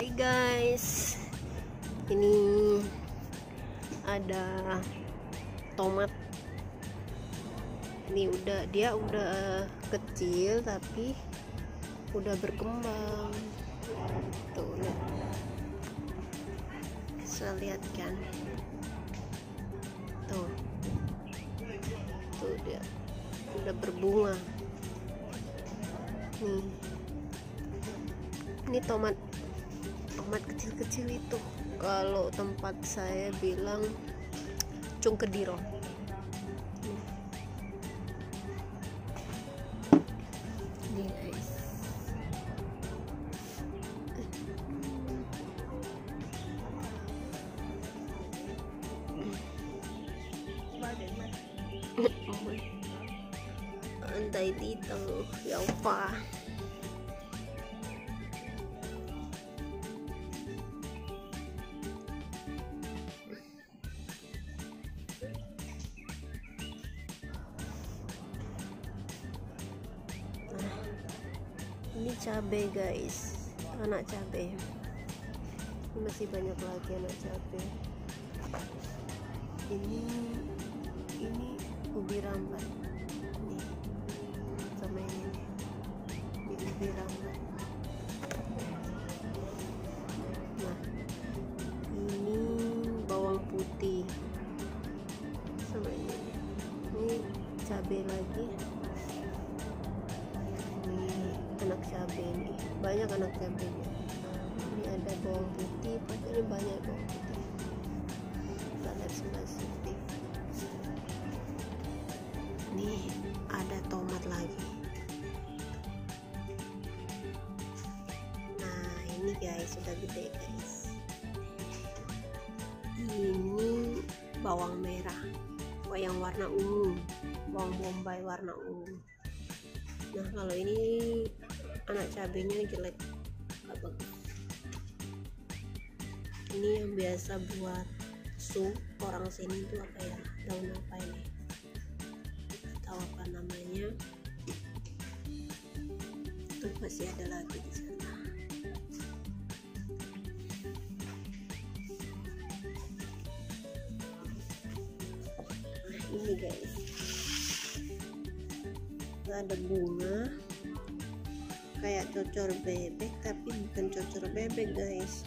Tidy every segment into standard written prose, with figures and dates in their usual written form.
Hai guys, ini ada tomat. Ini dia udah kecil tapi udah berkembang. Tuh lihat, bisa lihat kan? Tuh dia udah berbunga. Ini tomat kecil-kecil itu, kalau tempat saya bilang cung kediro. Ini guys, andai dito yaw pa. Ini cabai guys, anak cabai. Ini masih banyak lagi anak cabai. Ini ubi rambat. Nih, sama ini ubi rambat. Nah, ini bawang putih. Sama ini cabai lagi. Anak cabai ini banyak, anak cabainya. Ini ada bawang putih, pokoknya banyak bawang putih. Kita lihat sebelah sini. Nih ada tomat lagi. Nah ini guys sudah gede guys. Ini bawang merah, yang warna ungu, bawang bombay warna ungu. Nah kalau ini anak cabenya jelek, gak bagus. Ini yang biasa buat sup orang sini itu apa ya, daun apa ini, tahu apa namanya. Tuh masih ada lagi di sana. Nah ini guys, ada bunga kayak cocor bebek, tapi bukan cocor bebek guys.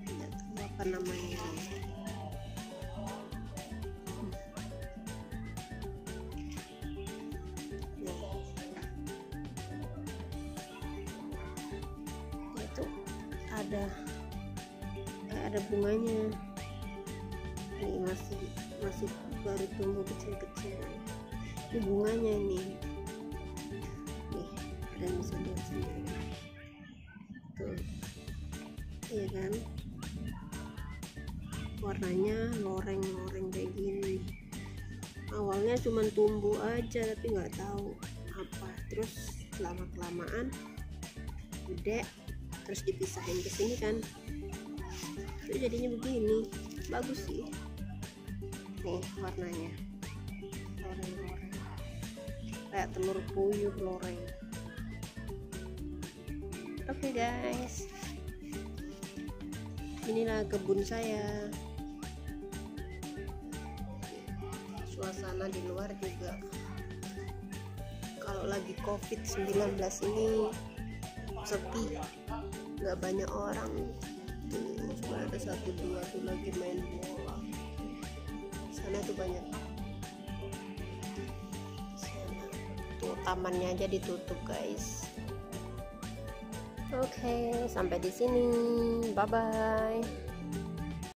Nggak tahu apa namanya. Itu ada bunganya. Ini masih baru tumbuh kecil-kecil. Ini bunganya nih, dan bisa lihat sendiri tuh, iya kan, warnanya loreng-loreng kayak gini. Awalnya cuman tumbuh aja tapi nggak tahu apa, terus lama-kelamaan gede, terus dipisahin ke sini kan, itu jadinya begini. Bagus sih nih warnanya, loreng-loreng kayak telur puyuh loreng. Oke guys, inilah kebun saya. Suasana di luar juga, kalau lagi COVID-19 ini sepi, nggak banyak orang. Cuma ada 1-2 tuh lagi main bola. Sana tuh banyak. Sana tuh tamannya aja ditutup guys. Oke, sampai di sini. Bye bye.